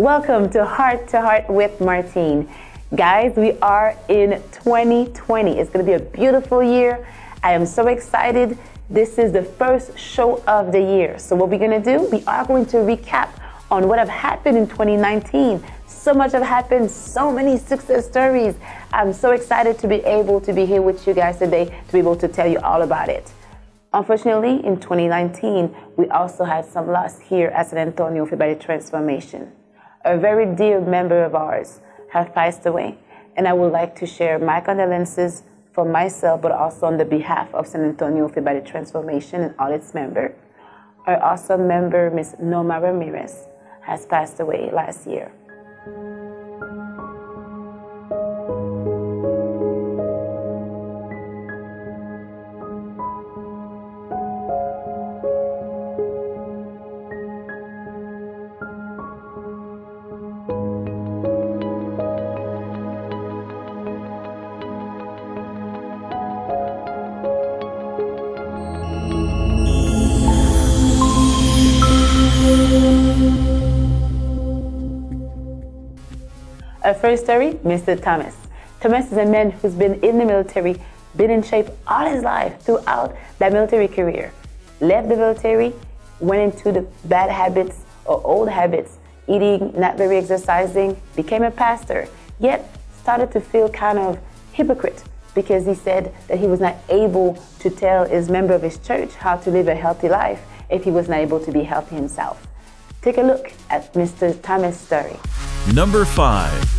Welcome to Heart with Martine. Guys, we are in 2020. It's going to be a beautiful year. I am so excited. This is the first show of the year. So what we're going to do, we are going to recap on what have happened in 2019. So much have happened, so many success stories. I'm so excited to be able to be here with you guys today to be able to tell you all about it. Unfortunately, in 2019, we also had some loss here at San Antonio for Body Transformation. A very dear member of ours have passed away, and I would like to share my condolences for myself, but also on the behalf of San Antonio for Body Transformation and all its members. Our awesome member, Ms. Norma Ramirez, has passed away last year. Our first story, Mr. Thomas. Thomas is a man who's been in the military, been in shape all his life throughout that military career. Left the military, went into the bad habits or old habits, eating, not very exercising, became a pastor, yet started to feel kind of hypocrite because he said that he was not able to tell his member of his church how to live a healthy life if he was not able to be healthy himself. Take a look at Mr. Thomas' story. Number 5.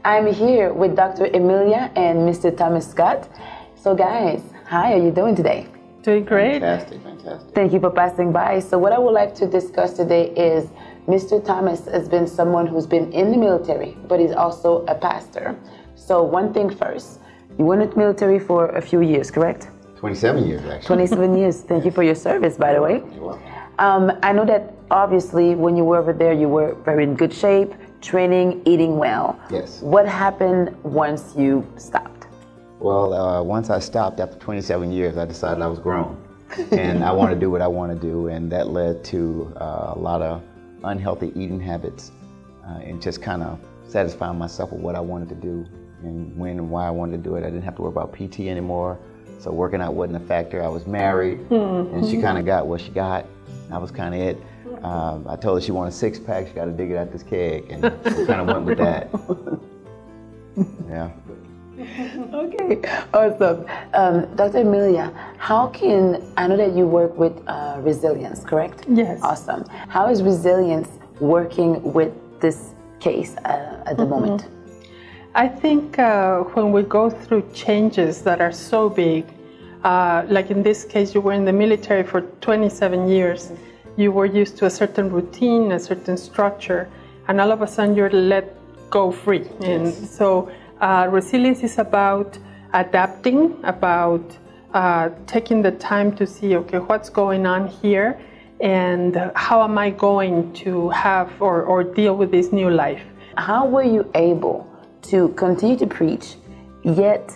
I'm here with Dr. Emilia and Mr. Thomas Scott. So guys, how are you doing today? Doing great. Fantastic, fantastic. Thank you for passing by. So what I would like to discuss today is Mr. Thomas has been someone who's been in the military, but he's also a pastor. So one thing first, you were in the military for a few years, correct? 27 years, actually. 27 years. Thank you for your service, by the way. You're welcome. I know that obviously when you were over there, you were very in good shape, training, eating well. Yes. What happened once you stopped? Well, once I stopped after 27 years, I decided I was grown. And I want to do what I want to do. And that led to a lot of unhealthy eating habits and just kind of satisfying myself with what I wanted to do and when and why I wanted to do it. I didn't have to worry about PT anymore. So working out wasn't a factor. I was married, and she kind of got what she got. That was kind of it. I told her she wanted a six-pack. She got to dig it out this keg, and we kind of went with that. Yeah. Okay, awesome. Dr. Emilia, I know that you work with resilience, correct? Yes. Awesome. How is resilience working with this case at the moment? I think when we go through changes that are so big, like in this case, you were in the military for 27 years, you were used to a certain routine, a certain structure, and all of a sudden you're let go free. Yes. And so resilience is about adapting, about taking the time to see, okay, what's going on here, and how am I going to have or deal with this new life? How were you able to continue to preach, yet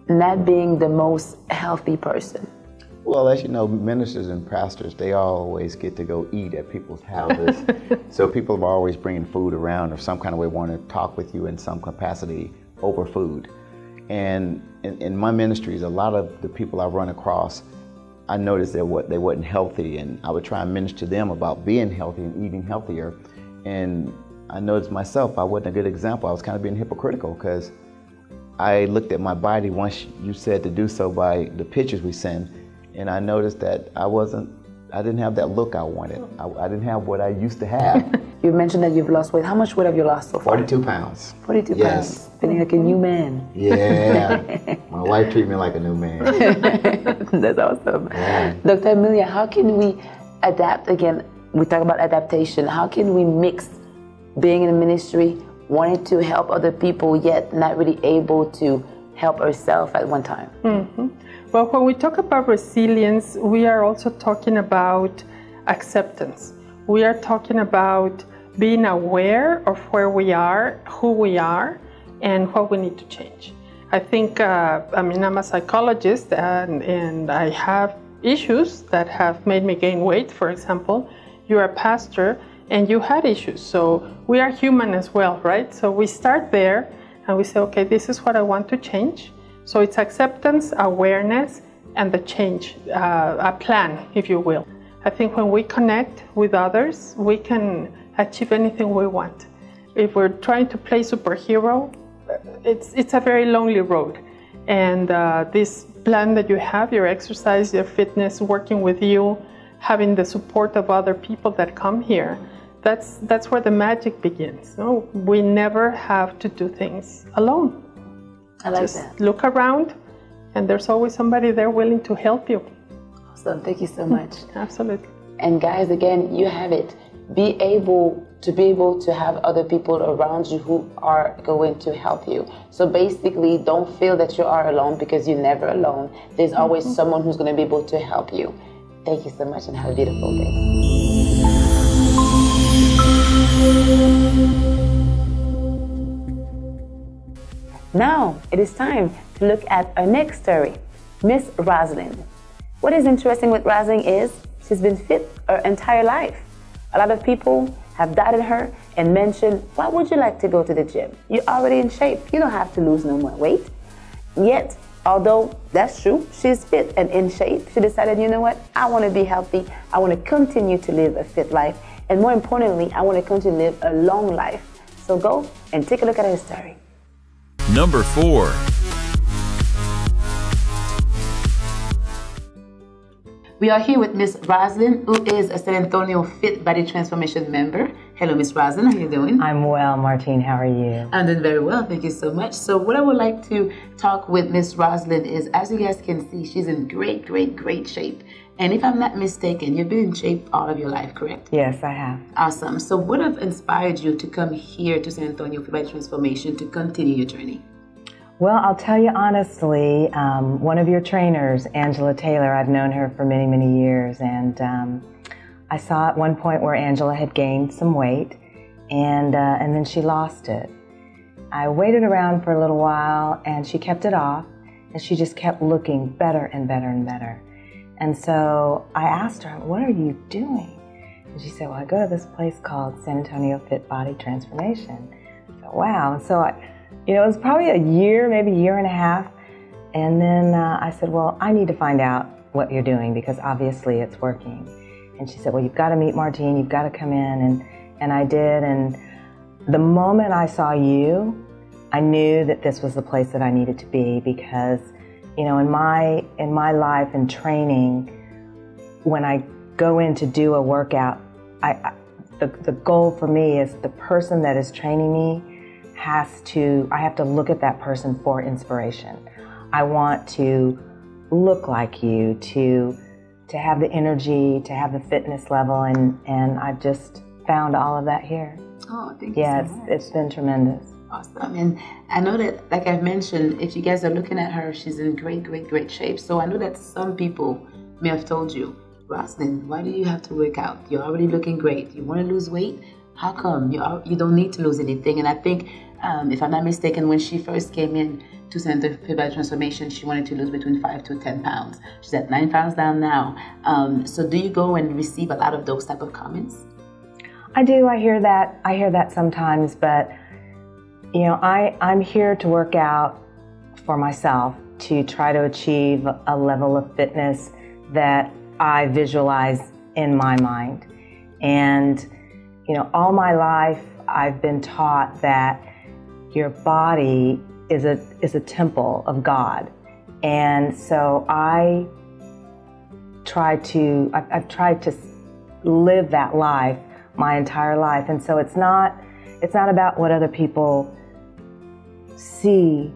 not being the most healthy person? Well, as you know, ministers and pastors, they always get to go eat at people's houses. So people are always bringing food around or some kind of way want to talk with you in some capacity over food. And in my ministries, a lot of the people I run across, I noticed that they wasn't healthy, and I would try and minister to them about being healthy and eating healthier. And I noticed myself, I wasn't a good example. I was kind of being hypocritical because I looked at my body once you said to do so by the pictures we send, and I noticed that I didn't have that look I wanted. I didn't have what I used to have. You mentioned that you've lost weight. How much weight have you lost so far? 42 pounds. 42 Yes. pounds. Feeling like a new man. Yeah. My wife treated me like a new man. That's awesome. Yeah. Dr. Emilia, how can we adapt? Again, we talk about adaptation. How can we mix being in a ministry, wanting to help other people, yet not really able to help ourselves at one time? Mm-hmm. Well, when we talk about resilience, we are also talking about acceptance. We are talking about being aware of where we are, who we are, and what we need to change. I think, I'm a psychologist, and I have issues that have made me gain weight, for example. you're a pastor and you had issues. So we are human as well, right? So we start there and we say, okay, this is what I want to change. So it's acceptance, awareness, and the change, a plan, if you will. I think when we connect with others, we can achieve anything we want. If we're trying to play superhero, it's a very lonely road. And this plan that you have, your exercise, your fitness, working with you, having the support of other people that come here, that's where the magic begins. No? We never have to do things alone. I like Just that. look around, and there's always somebody there willing to help you. Awesome. Thank you so much. Absolutely. And guys, again, you have it. Be able to have other people around you who are going to help you. So basically, don't feel that you are alone, because you're never alone. There's always someone who's going to be able to help you. Thank you so much, and have a beautiful day. Now, it is time to look at our next story, Miss Rosalind. What is interesting with Rosalind is she's been fit her entire life. A lot of people have doubted her and mentioned, why would you like to go to the gym? You're already in shape. You don't have to lose no more weight. Yet, although that's true, she's fit and in shape, she decided, you know what? I want to be healthy. I want to continue to live a fit life. And more importantly, I want to continue to live a long life. So go and take a look at her story. Number 4. We are here with Miss Rosalind, who is a San Antonio Fit Body Transformation member. Hello, Miss Rosalind. How are you doing? I'm well, Martine. How are you? I'm doing very well. Thank you so much. So what I would like to talk with Miss Rosalind is, as you guys can see, she's in great, great, great shape. And if I'm not mistaken, you've been in shape all of your life, correct? Yes, I have. Awesome. So what have inspired you to come here to San Antonio Fit Body Transformation to continue your journey? Well, I'll tell you honestly, one of your trainers, Angela Taylor, I've known her for many, many years, and I saw at one point where Angela had gained some weight, and then she lost it. I waited around for a little while, and she kept it off, and she just kept looking better and better and better. And so I asked her, what are you doing? And she said, well, I go to this place called San Antonio Fit Body Transformation. I said, wow. And so it was probably a year, maybe a year and a half. And then I said, well, I need to find out what you're doing, because obviously it's working. And she said, well, you've got to meet Martine, you've got to come in. And I did. And the moment I saw you, I knew that this was the place that I needed to be, because, in my life and training, when I go in to do a workout, the goal for me is the person that is training me I have to look at that person for inspiration. I want to look like you, to have the energy, to have the fitness level, and I've just found all of that here. Oh, thank you so much. It's been tremendous. Awesome. And I know that, like I've mentioned, if you guys are looking at her, she's in great, great, great shape. So I know that some people may have told you, Rosalind, why do you have to work out? You're already looking great. You want to lose weight? How come? You don't need to lose anything. And I think, if I'm not mistaken, when she first came in to San Antonio Fit Body Transformation, she wanted to lose between 5 to 10 pounds. She's at 9 pounds down now. So do you go and receive a lot of those type of comments? I do. I hear that sometimes, but I'm here to work out for myself, to try to achieve a level of fitness that I visualize in my mind. And all my life I've been taught that your body is a temple of God. And so I've tried to live that life my entire life. And so it's not about what other people see.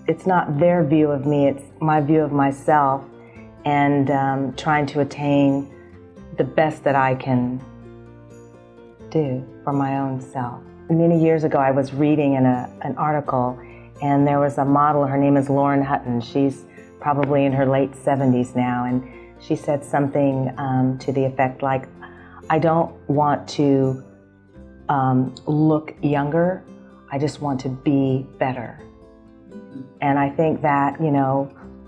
It's not their view of me, it's my view of myself, and trying to attain the best that I can do for my own self. Many years ago, I was reading in an article, and there was a model. Her name is Lauren Hutton. She's probably in her late 70s now, and she said something to the effect like, I don't want to look younger, I just want to be better. And I think that,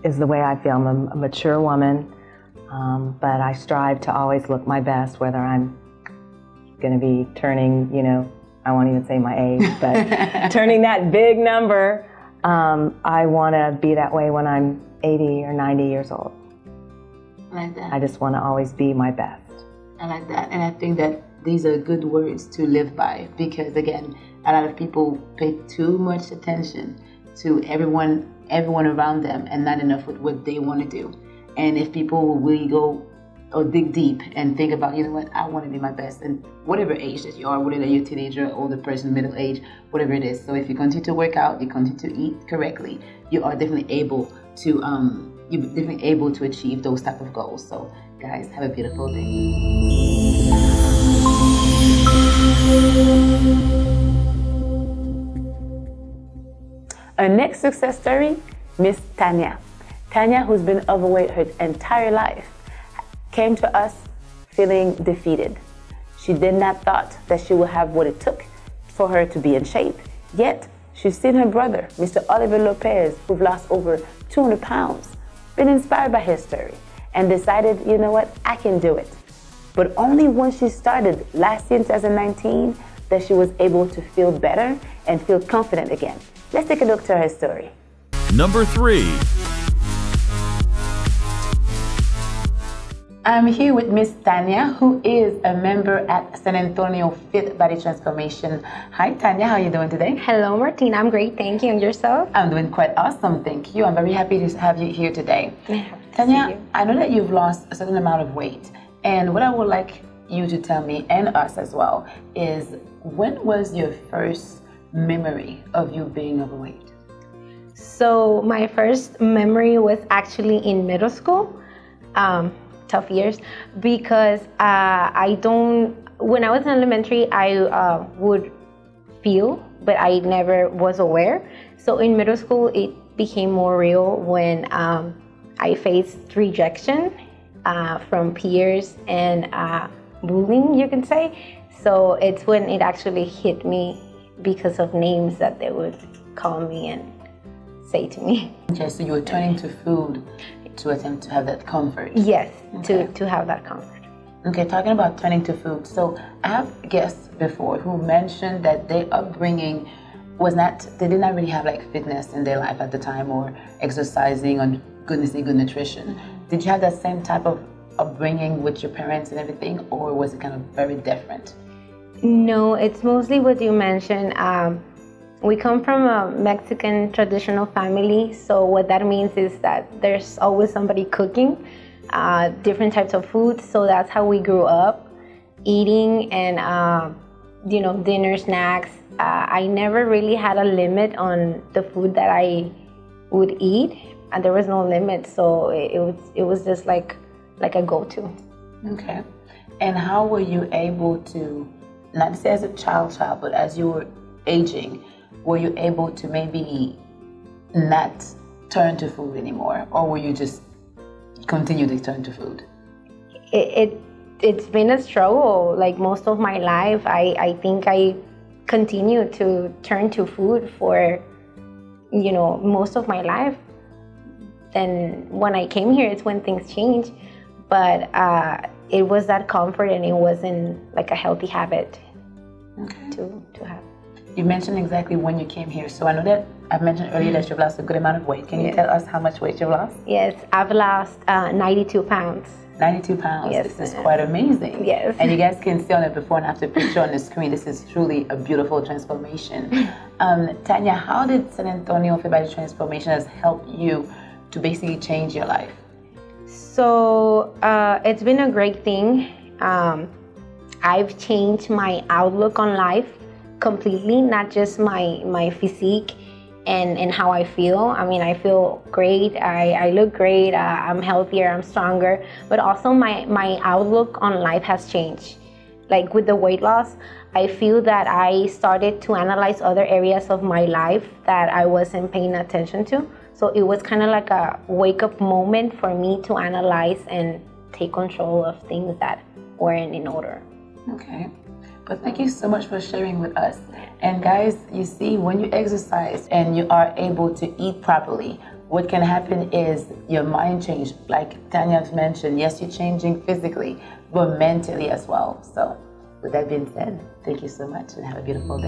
is the way I feel. I'm a mature woman, but I strive to always look my best, whether I'm going to be turning, I won't even say my age, but turning that big number. I want to be that way when I'm 80 or 90 years old. I like that. I just want to always be my best. I like that. And I think that these are good words to live by, because again, a lot of people pay too much attention to everyone around them and not enough with what they want to do. And if people will really go or dig deep and think about, I want to be my best, and whatever age that you are, whether you're a teenager, older person, middle age, whatever it is. So if you continue to work out, you continue to eat correctly, you are definitely able to achieve those type of goals. So guys, have a beautiful day. Our next success story, Miss Tanya. Tanya, who's been overweight her entire life, came to us feeling defeated. She did not thought that she would have what it took for her to be in shape. Yet, she's seen her brother, Mr. Oliver Lopez, who've lost over 200 pounds, been inspired by his story, and decided, I can do it. But only once she started last year in 2019 that she was able to feel better and feel confident again. Let's take a look to her story. Number 3. I'm here with Miss Tanya, who is a member at San Antonio Fit Body Transformation. Hi, Tanya. How are you doing today? Hello, Martina. I'm great. Thank you. And yourself? I'm doing quite awesome. Thank you. I'm very happy to have you here today. Tanya, I know that you've lost a certain amount of weight. And what I would like you to tell me, and us as well, is when was your first memory of you being overweight? So my first memory was actually in middle school. Tough years, because when I was in elementary, I would feel, but I never was aware. So in middle school, it became more real when I faced rejection from peers and bullying, you can say. So it's when it actually hit me because of names that they would call me and say to me. Okay, so you were turning to food to attempt to have that comfort. Yes, okay. to have that comfort. Okay, talking about turning to food. So I have guests before who mentioned that their upbringing they did not really have like fitness in their life at the time, or exercising or good nutrition. Mm-hmm. Did you have that same type of upbringing with your parents and everything, or was it kind of very different? No, it's mostly what you mentioned. We come from a Mexican traditional family, so what that means is that there's always somebody cooking different types of food. So that's how we grew up eating, and dinner, snacks. I never really had a limit on the food that I would eat, and there was no limit. So it was just like a go-to. Okay, and how were you able to, not say as a child, but as you were aging, were you able to maybe not turn to food anymore, or will you just continue to turn to food? It's been a struggle, like most of my life. I think I continue to turn to food for, most of my life. Then when I came here, it's when things changed. But it was that comfort, and it wasn't like a healthy habit to have. You mentioned exactly when you came here. So I know that I've mentioned earlier that you've lost a good amount of weight. Can you tell us how much weight you've lost? Yes, I've lost 92 pounds. 92 pounds. Yes. This is quite amazing. Yes. And you guys can see on the before and after picture on the screen. This is truly a beautiful transformation. Tanya, how did San Antonio Fit Body Transformation has helped you to basically change your life? So it's been a great thing. I've changed my outlook on life completely, not just my physique and how I feel. I mean, I feel great, I look great, I'm healthier, I'm stronger, but also my outlook on life has changed. Like with the weight loss, I feel that I started to analyze other areas of my life that I wasn't paying attention to. So it was kind of like a wake-up moment for me to analyze and take control of things that weren't in order. Okay. But thank you so much for sharing with us. And guys, you see, when you exercise and you are able to eat properly, what can happen is your mind change. Like Tanya mentioned, yes, you're changing physically, but mentally as well. So With that being said, thank you so much and have a beautiful day.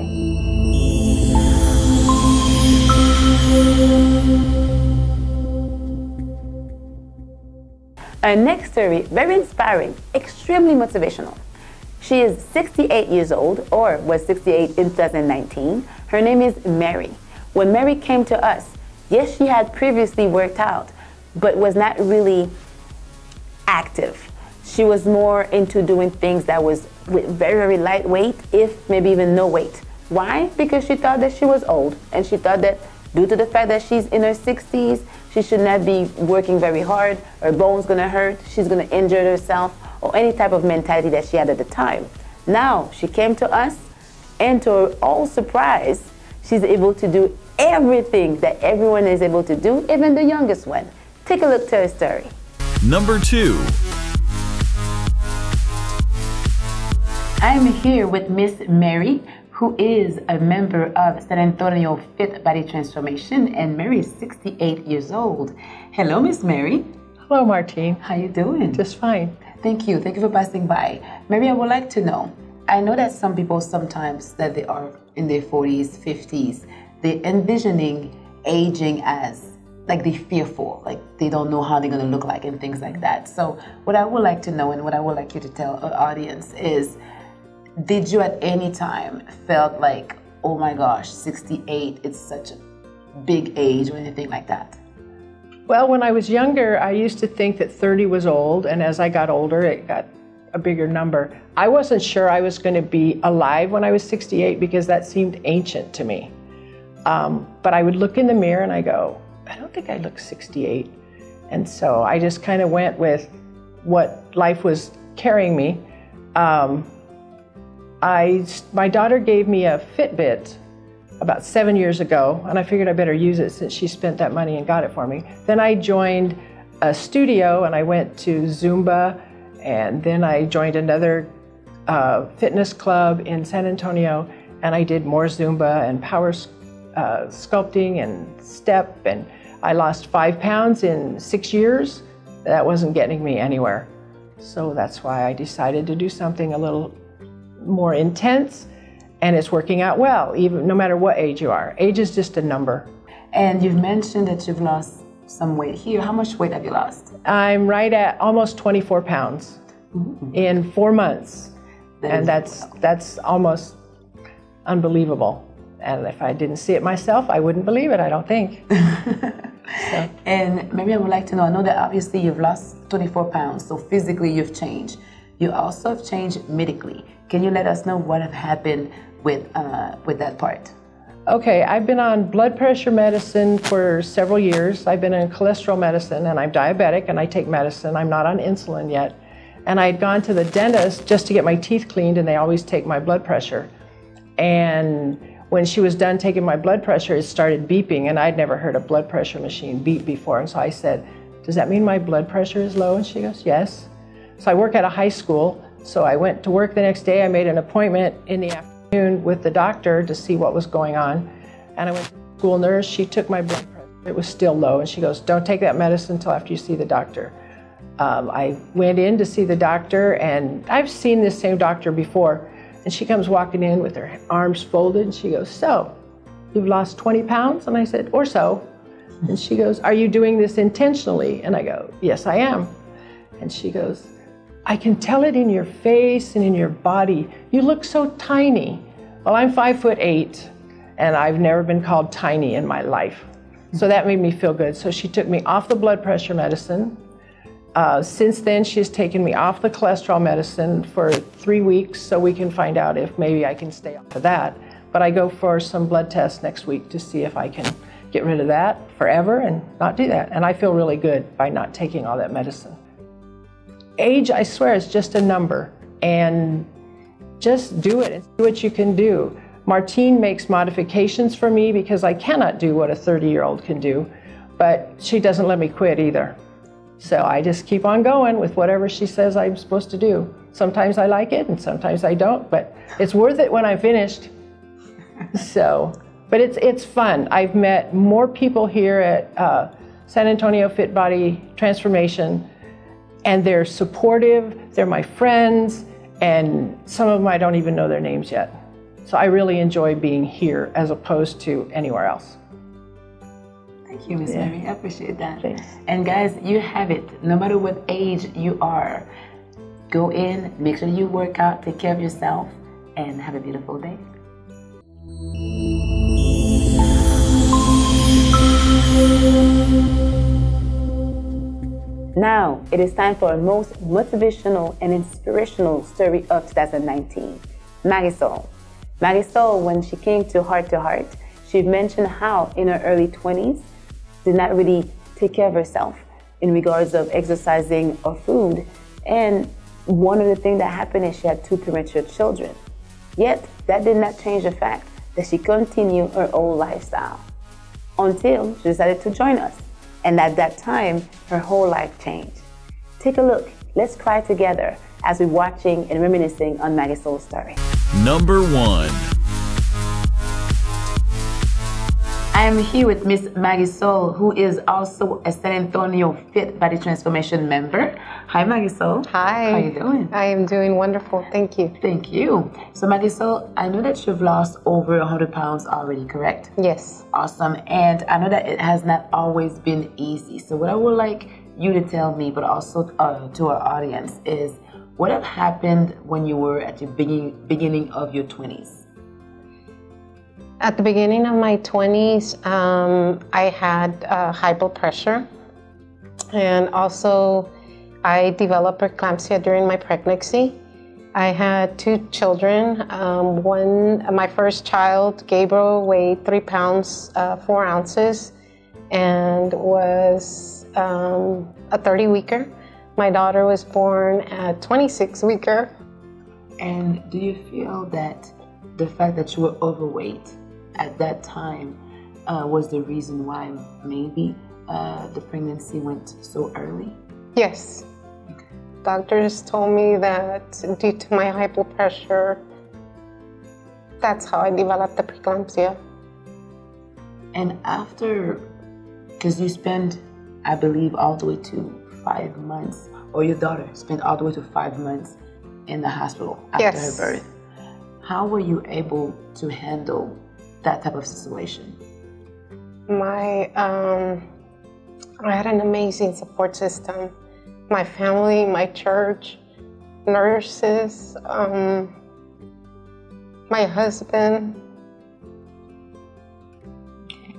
Our next story, very inspiring, extremely motivational. She is 68 years old, or was 68 in 2019. Her name is Mary. When Mary came to us, yes, she had previously worked out, but was not really active. She was more into doing things that was with very, very lightweight, if maybe even no weight. Why? Because she thought that she was old, and she thought that due to the fact that she's in her 60s, she should not be working very hard, her bones gonna hurt, she's gonna injure herself, or any type of mentality that she had at the time. Now, she came to us, and to her all surprise, she's able to do everything that everyone is able to do, even the youngest one. Take a look to her story. Number 2. I'm here with Miss Mary, who is a member of San Antonio Fit Body Transformation, and Mary is 68 years old. Hello, Miss Mary. Hello, Martine. How you doing? Just fine. Thank you. Thank you for passing by. Mary, I would like to know, I know that some people sometimes that they are in their 40s, 50s, they're envisioning aging as like they're fearful, like they don't know how they're going to look like and things like that. So what I would like to know and what I would like you to tell our audience is, did you at any time felt like, oh my gosh, 68, it's such a big age or anything like that? Well, when I was younger, I used to think that 30 was old, and as I got older, it got a bigger number. I wasn't sure I was going to be alive when I was 68 because that seemed ancient to me. But I would look in the mirror and I go, I don't think I look 68. And so I just kind of went with what life was carrying me. My daughter gave me a Fitbit about 7 years ago, and I figured I better use it since she spent that money and got it for me. Then I joined a studio and I went to Zumba, and then I joined another fitness club in San Antonio, and I did more Zumba and power sculpting and step, and I lost 5 pounds in 6 years. That wasn't getting me anywhere. So that's why I decided to do something a little more intense, and it's working out well, even no matter what age you are. Age is just a number. And you've mentioned that you've lost some weight here. How much weight have you lost? I'm right at almost 24 pounds in 4 months. And that's almost unbelievable. And if I didn't see it myself, I wouldn't believe it, I don't think. So. And maybe I would like to know, I know that obviously you've lost 24 pounds, so physically you've changed. You also have changed medically. Can you let us know what have happened with that part? Okay, I've been on blood pressure medicine for several years. I've been on cholesterol medicine, and I'm diabetic and I take medicine. I'm not on insulin yet. And I'd gone to the dentist just to get my teeth cleaned, and they always take my blood pressure. And when she was done taking my blood pressure, it started beeping, and I'd never heard a blood pressure machine beep before. And so I said, does that mean my blood pressure is low? And she goes, yes. So I work at a high school, so I went to work the next day. I made an appointment in the afternoon with the doctor to see what was going on. And I went to the school nurse. She took my blood pressure. It was still low, and she goes, don't take that medicine until after you see the doctor. I went in to see the doctor, and I've seen this same doctor before. And she comes walking in with her arms folded, and she goes, so, you've lost 20 pounds? And I said, or so. And she goes, are you doing this intentionally? And I go, yes, I am. And she goes, I can tell it in your face and in your body. You look so tiny. Well, I'm 5'8", and I've never been called tiny in my life. So that made me feel good. So she took me off the blood pressure medicine. Since then, she's taken me off the cholesterol medicine for 3 weeks so we can find out if maybe I can stay off of that. But I go for some blood tests next week to see if I can get rid of that forever and not do that. And I feel really good by not taking all that medicine. Age, I swear, is just a number, and just do it and see what you can do. Martine makes modifications for me because I cannot do what a 30-year-old can do, but she doesn't let me quit either. So I just keep on going with whatever she says I'm supposed to do. Sometimes I like it and sometimes I don't, but it's worth it when I'm finished. So, but it's fun. I've met more people here at San Antonio Fit Body Transformation, and they're supportive, they're my friends, and some of them I don't even know their names yet. So I really enjoy being here as opposed to anywhere else. Thank you, Miss Mary. I appreciate that. Thanks. And guys, you have it. No matter what age you are, go in, make sure you work out, take care of yourself, and have a beautiful day. Now, it is time for our most motivational and inspirational story of 2019. Marisol. Marisol, when she came to Heart, she mentioned how in her early 20s, did not really take care of herself in regards of exercising or food. And one of the things that happened is she had 2 premature children. Yet, that did not change the fact that she continued her old lifestyle until she decided to join us. And at that time, her whole life changed. Take a look. Let's cry together as we're watching and reminiscing on Marisol's story. Number 1. I am here with Miss Marisol, who is also a San Antonio Fit Body Transformation member. Hi, Marisol. Hi. How are you doing? I am doing wonderful. Thank you. Thank you. So, Marisol, I know that you've lost over 100 pounds already, correct? Yes. Awesome. And I know that it has not always been easy. So what I would like you to tell me, but also to our audience, is what have happened when you were at the beginning of your 20s? At the beginning of my 20s, I had high blood pressure, and also I developed preeclampsia during my pregnancy. I had 2 children. My first child, Gabriel, weighed 3 pounds, 4 ounces, and was a 30-weeker. My daughter was born at 26-weeker. And do you feel that the fact that you were overweight at that time was the reason why maybe the pregnancy went so early? Yes. Doctors told me that due to my high blood pressure, that's how I developed the preeclampsia. And after, because you spent, I believe, all the way to 5 months, or your daughter spent all the way to 5 months in the hospital after her birth. How were you able to handle that type of situation? I had an amazing support system. My family, my church, nurses, my husband. Okay.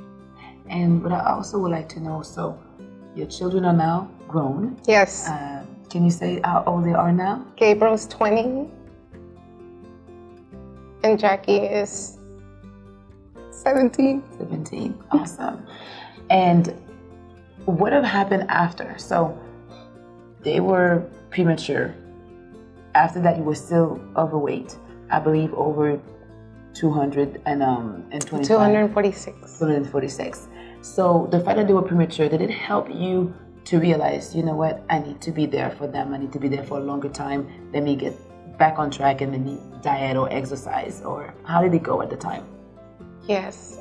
And what I also would like to know, so your children are now grown. Yes. Can you say how old they are now? Gabriel's 20 and Jackie is 17. 17. Awesome. And what have happened after? So they were premature. After that, you were still overweight. I believe over 225. 246. 246. So the fact that they were premature, did it help you to realize, you know what, I need to be there for them. I need to be there for a longer time. Let me get back on track and maybe diet or exercise? Or how did it go at the time? Yes.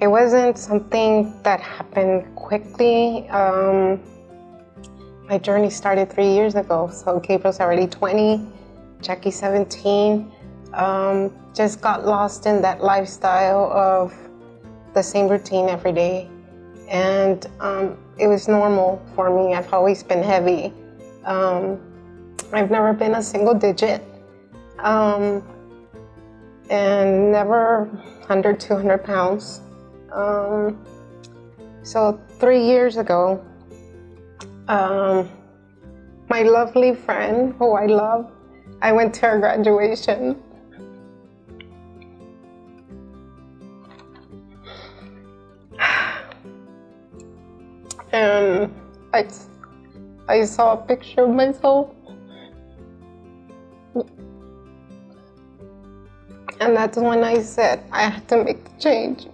It wasn't something that happened quickly. My journey started 3 years ago. So Gabriel's already 20, Jackie 17. Just got lost in that lifestyle of the same routine every day. And it was normal for me. I've always been heavy. I've never been a single digit. And never under 200 pounds. So 3 years ago, my lovely friend, who I love, I went to her graduation. And I saw a picture of myself. And that's when I said I had to make the change.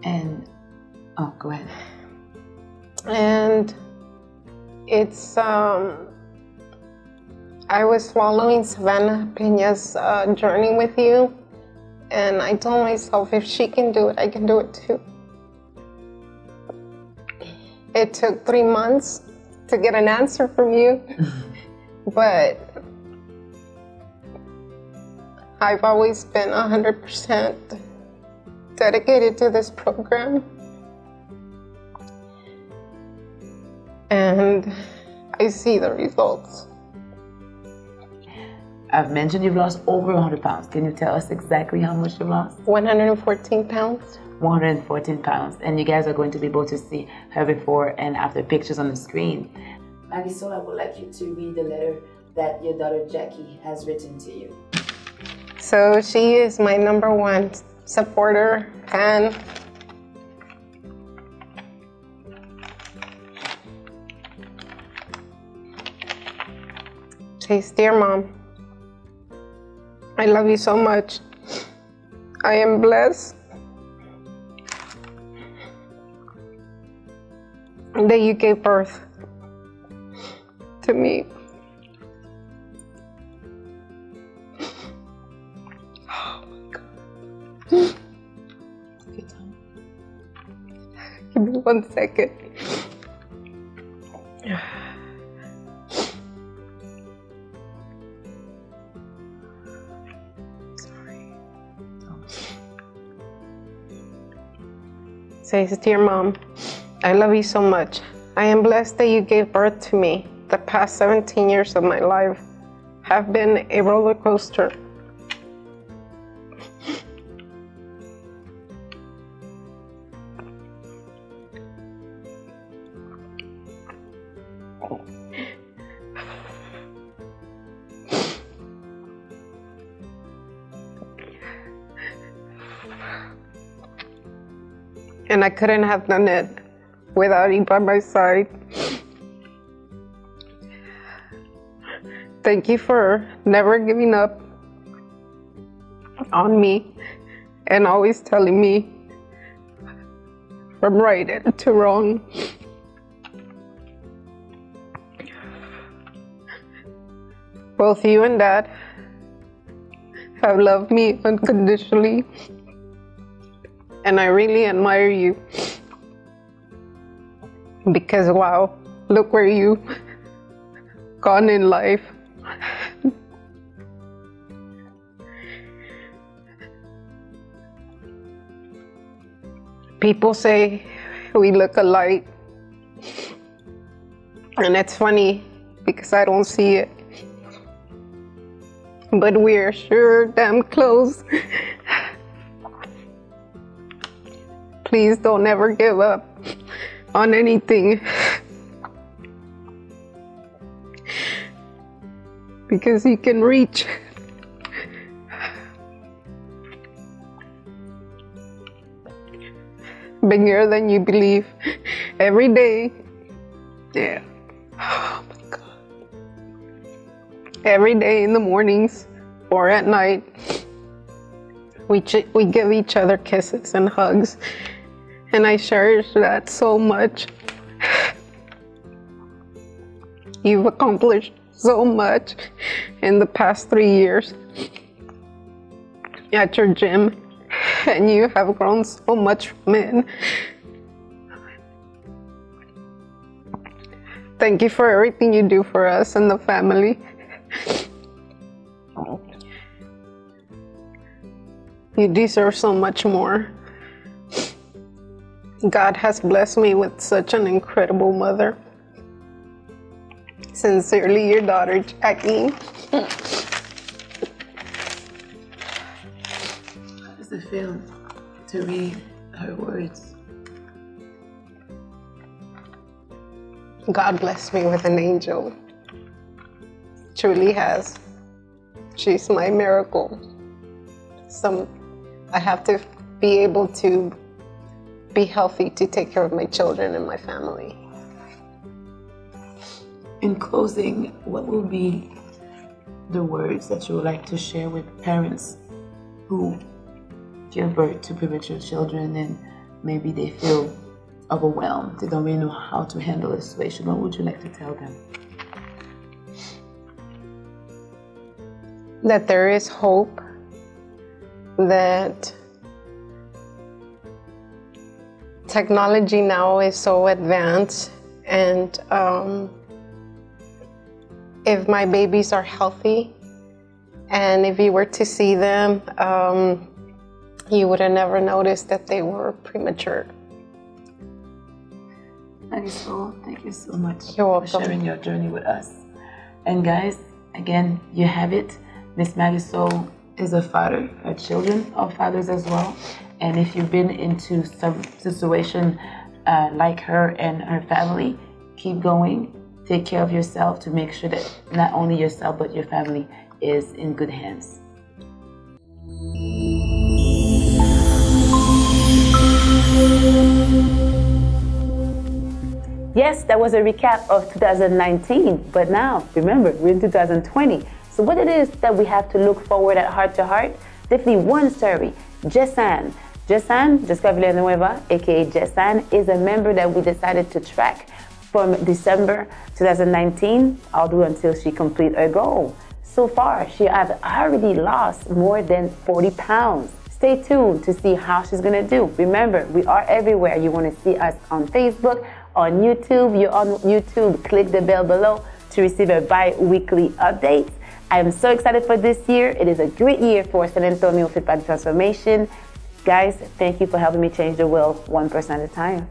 And, oh, go ahead. And it's, I was following Savannah Pena's journey with you. And I told myself, if she can do it, I can do it too. It took 3 months to get an answer from you. But I've always been 100% dedicated to this program. And I see the results. I've mentioned you've lost over 100 pounds. Can you tell us exactly how much you've lost? 114 pounds. 114 pounds. And you guys are going to be able to see her before and after pictures on the screen. Marisol, I would like you to read the letter that your daughter Jackie has written to you. So she is my #1 supporter, fan. Says, "Dear Mom, I love you so much. I am blessed that you gave birth to me. Oh my God. Give me 1 second. Says, "Dear Mom, I love you so much. I am blessed that you gave birth to me. The past 17 years of my life have been a roller coaster. And I couldn't have done it without you by my side. Thank you for never giving up on me and always telling me from right to wrong. Both you and Dad have loved me unconditionally. And I really admire you because, wow, look where you've gone in life. People say we look alike, and it's funny because I don't see it, but we're sure damn close. Please don't ever give up on anything, because you can reach bigger than you believe every day. Yeah. Oh my God. Every day in the mornings or at night, we give each other kisses and hugs. And I cherish that so much. You've accomplished so much in the past 3 years at your gym, and you have grown so much from it. Thank you for everything you do for us and the family. You deserve so much more. God has blessed me with such an incredible mother. Sincerely, your daughter, Jackie. How does it feel to read her words? God blessed me with an angel. Truly has. She's my miracle. I have to be able to be healthy to take care of my children and my family. In closing, what will be the words that you would like to share with parents who give birth to premature children and maybe they feel overwhelmed, they don't really know how to handle the situation? What would you like to tell them? That there is hope, that technology now is so advanced, and if my babies are healthy. And if you were to see them, you would have never noticed that they were premature. Marisol, thank you so much You're welcome. for sharing your journey with us. And guys, again, you have it. Miss Marisol is a father. Her children are fathers as well. And if you've been into some situation like her and her family, keep going. Take care of yourself to make sure that not only yourself but your family is in good hands. Yes, that was a recap of 2019, but now, remember, we're in 2020. So what it is that we have to look forward at Heart to Heart? Definitely one story, Jessan. Jessan, Jessica Villanueva, aka Jessan, is a member that we decided to track from December 2019 all the way until she completes her goal. So far, she has already lost more than 40 pounds. Stay tuned to see how she's gonna do. Remember, we are everywhere. You wanna see us on Facebook, on YouTube. You're on YouTube, click the bell below to receive a bi-weekly update. I am so excited for this year. It is a great year for San Antonio Fit Body Transformation. Guys, thank you for helping me change the world 1% at a time.